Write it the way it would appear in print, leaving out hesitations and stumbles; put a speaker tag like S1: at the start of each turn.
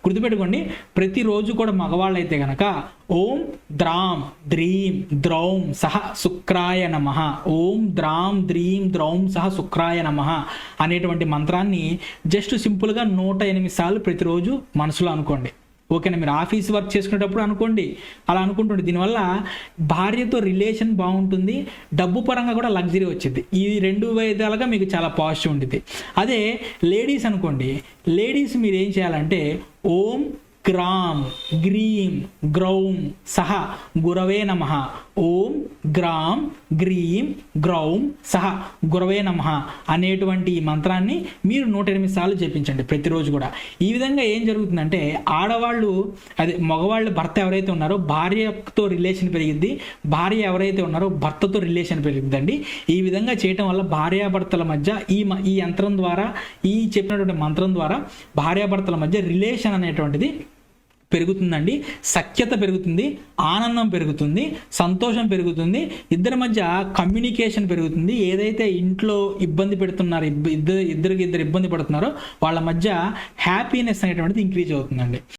S1: గుర్తుపెట్టుకోండి, ప్రతిరోజు కూడా మగవాళ్ళు అయితే కనుక ఓం ద్రాం ద్రీం ద్రౌం సహ శుక్రాయ నమః, ఓం ద్రాం ద్రీం ద్రౌం సహ శుక్రాయ నమః అనేటువంటి మంత్రాన్ని జస్ట్ సింపుల్గా 108 సార్లు ప్రతిరోజు మనసులో అనుకోండి. ఓకేనా? మీరు ఆఫీస్ వర్క్ చేసుకునేటప్పుడు అనుకోండి, అలా అనుకుంటుండే. దీనివల్ల భార్యతో రిలేషన్ బాగుంటుంది, డబ్బు పరంగా కూడా లగ్జరీ వచ్చింది. ఈ 2 విధాలుగా మీకు చాలా పాజిటివ్ ఉంటుంది. అదే లేడీస్ అనుకోండి, లేడీస్ మీరు ఏం చేయాలంటే ఓం గ్రాం గ్రీం గ్రౌం సహ గురవే నమః, ఓం గ్రాం గ్రీం గ్రౌం సహ గురవే నమః అనేటువంటి ఈ మంత్రాన్ని మీరు 108 సార్లు జపించండి ప్రతిరోజు కూడా. ఈ విధంగా ఏం జరుగుతుందంటే ఆడవాళ్ళు, అదే మగవాళ్ళు, భర్త ఎవరైతే ఉన్నారో భార్యతో రిలేషన్ పెరిగిద్ది, భార్య ఎవరైతే ఉన్నారో భర్తతో రిలేషన్ పెరిగిద్దండి. ఈ విధంగా చేయటం వల్ల భార్యాభర్తల మధ్య ఈ యంత్రం ద్వారా, ఈ చెప్పినటువంటి మంత్రం ద్వారా భార్యాభర్తల మధ్య రిలేషన్ అనేటువంటిది పెరుగుతుందండి. సఖ్యత పెరుగుతుంది, ఆనందం పెరుగుతుంది, సంతోషం పెరుగుతుంది, ఇద్దరి మధ్య కమ్యూనికేషన్ పెరుగుతుంది. ఏదైతే ఇంట్లో ఇబ్బంది పెడుతున్నారో, ఇద్దరు ఇబ్బంది పడుతున్నారో వాళ్ళ మధ్య హ్యాపీనెస్ అనేటువంటిది ఇంక్రీజ్ అవుతుందండి.